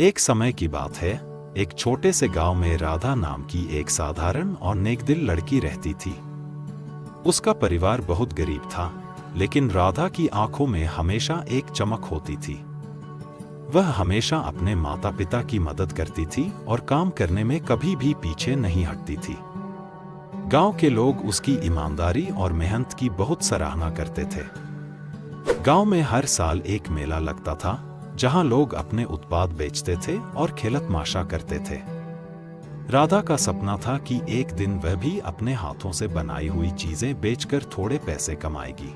एक समय की बात है, एक छोटे से गांव में राधा नाम की एक साधारण और नेकदिल लड़की रहती थी। उसका परिवार बहुत गरीब था, लेकिन राधा की आंखों में हमेशा एक चमक होती थी। वह हमेशा अपने माता पिता की मदद करती थी और काम करने में कभी भी पीछे नहीं हटती थी। गांव के लोग उसकी ईमानदारी और मेहनत की बहुत सराहना करते थे। गांव में हर साल एक मेला लगता था, जहां लोग अपने उत्पाद बेचते थे और खेलत माशा करते थे। राधा का सपना था कि एक दिन वह भी अपने हाथों से बनाई हुई चीजें बेचकर थोड़े पैसे कमाएगी।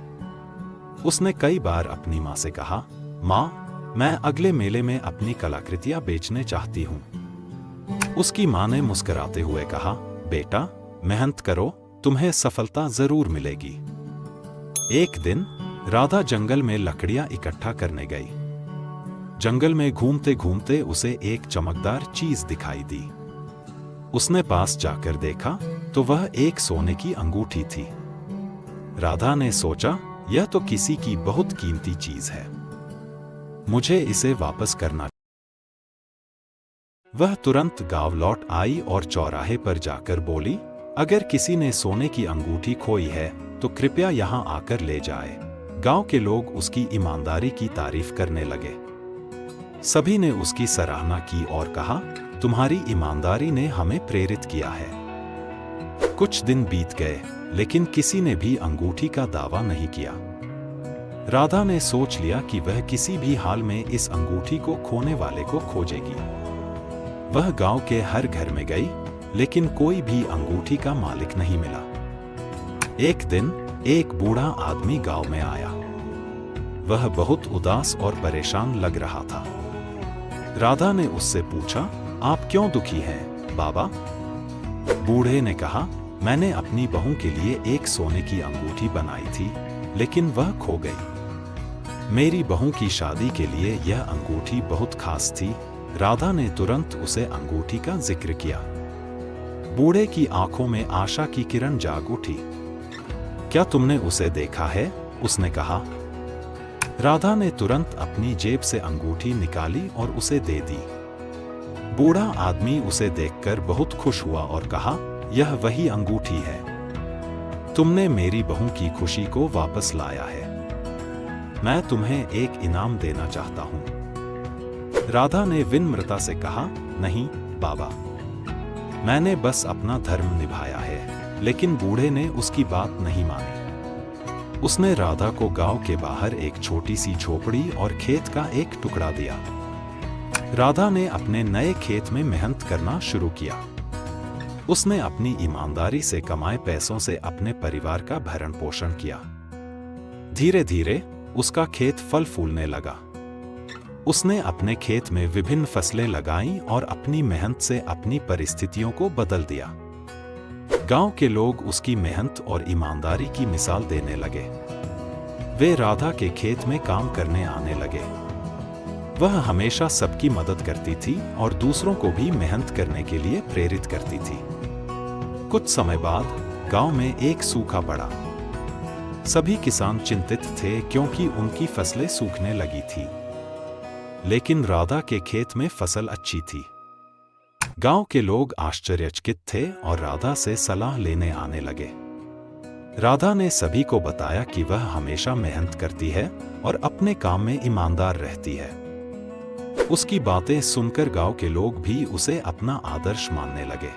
उसने कई बार अपनी माँ से कहा, माँ, मैं अगले मेले में अपनी कलाकृतियां बेचने चाहती हूँ। उसकी माँ ने मुस्कुराते हुए कहा, बेटा, मेहनत करो, तुम्हें सफलता जरूर मिलेगी। एक दिन राधा जंगल में लकड़ियां इकट्ठा करने गई। जंगल में घूमते घूमते उसे एक चमकदार चीज दिखाई दी। उसने पास जाकर देखा तो वह एक सोने की अंगूठी थी। राधा ने सोचा, यह तो किसी की बहुत कीमती चीज है, मुझे इसे वापस करना। वह तुरंत गांव लौट आई और चौराहे पर जाकर बोली, अगर किसी ने सोने की अंगूठी खोई है तो कृपया यहां आकर ले जाए। गांव के लोग उसकी ईमानदारी की तारीफ करने लगे। सभी ने उसकी सराहना की और कहा, तुम्हारी ईमानदारी ने हमें प्रेरित किया है। कुछ दिन बीत गए, लेकिन किसी ने भी अंगूठी का दावा नहीं किया। राधा ने सोच लिया कि वह किसी भी हाल में इस अंगूठी को खोने वाले को खोजेगी। वह गांव के हर घर में गई, लेकिन कोई भी अंगूठी का मालिक नहीं मिला। एक दिन एक बूढ़ा आदमी गांव में आया। वह बहुत उदास और परेशान लग रहा था। राधा ने उससे पूछा, आप क्यों दुखी हैं, बाबा? बूढ़े ने कहा, मैंने अपनी बहू के लिए एक सोने की अंगूठी बनाई थी, लेकिन वह खो गई। मेरी बहू की शादी के लिए यह अंगूठी बहुत खास थी। राधा ने तुरंत उसे अंगूठी का जिक्र किया। बूढ़े की आंखों में आशा की किरण जाग उठी। क्या तुमने उसे देखा है? उसने कहा। राधा ने तुरंत अपनी जेब से अंगूठी निकाली और उसे दे दी। बूढ़ा आदमी उसे देखकर बहुत खुश हुआ और कहा, यह वही अंगूठी है। तुमने मेरी बहू की खुशी को वापस लाया है। मैं तुम्हें एक इनाम देना चाहता हूं। राधा ने विनम्रता से कहा, नहीं बाबा, मैंने बस अपना धर्म निभाया है। लेकिन बूढ़े ने उसकी बात नहीं मानी। उसने राधा को गांव के बाहर एक छोटी सी झोपड़ी और खेत का एक टुकड़ा दिया। राधा ने अपने नए खेत में मेहनत करना शुरू किया। उसने अपनी ईमानदारी से कमाए पैसों से अपने परिवार का भरण पोषण किया। धीरे धीरे उसका खेत फल फूलने लगा। उसने अपने खेत में विभिन्न फसलें लगाईं और अपनी मेहनत से अपनी परिस्थितियों को बदल दिया। गांव के लोग उसकी मेहनत और ईमानदारी की मिसाल देने लगे। वे राधा के खेत में काम करने आने लगे। वह हमेशा सबकी मदद करती थी और दूसरों को भी मेहनत करने के लिए प्रेरित करती थी। कुछ समय बाद गांव में एक सूखा पड़ा। सभी किसान चिंतित थे क्योंकि उनकी फसलें सूखने लगी थी। लेकिन राधा के खेत में फसल अच्छी थी। गांव के लोग आश्चर्यचकित थे और राधा से सलाह लेने आने लगे। राधा ने सभी को बताया कि वह हमेशा मेहनत करती है और अपने काम में ईमानदार रहती है। उसकी बातें सुनकर गांव के लोग भी उसे अपना आदर्श मानने लगे।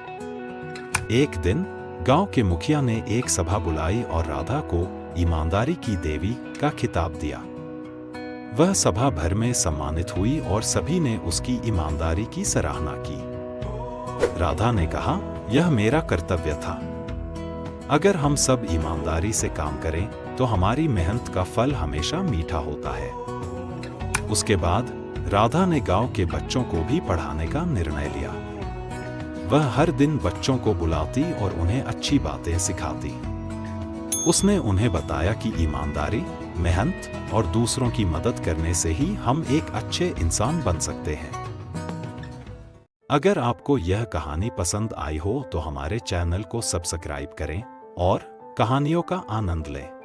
एक दिन गांव के मुखिया ने एक सभा बुलाई और राधा को ईमानदारी की देवी का खिताब दिया। वह सभा भर में सम्मानित हुई और सभी ने उसकी ईमानदारी की सराहना की। राधा ने कहा, यह मेरा कर्तव्य था। अगर हम सब ईमानदारी से काम करें तो हमारी मेहनत का फल हमेशा मीठा होता है। उसके बाद राधा ने गांव के बच्चों को भी पढ़ाने का निर्णय लिया। वह हर दिन बच्चों को बुलाती और उन्हें अच्छी बातें सिखाती। उसने उन्हें बताया कि ईमानदारी, मेहनत और दूसरों की मदद करने से ही हम एक अच्छे इंसान बन सकते हैं। अगर आपको यह कहानी पसंद आई हो तो हमारे चैनल को सब्सक्राइब करें और कहानियों का आनंद लें।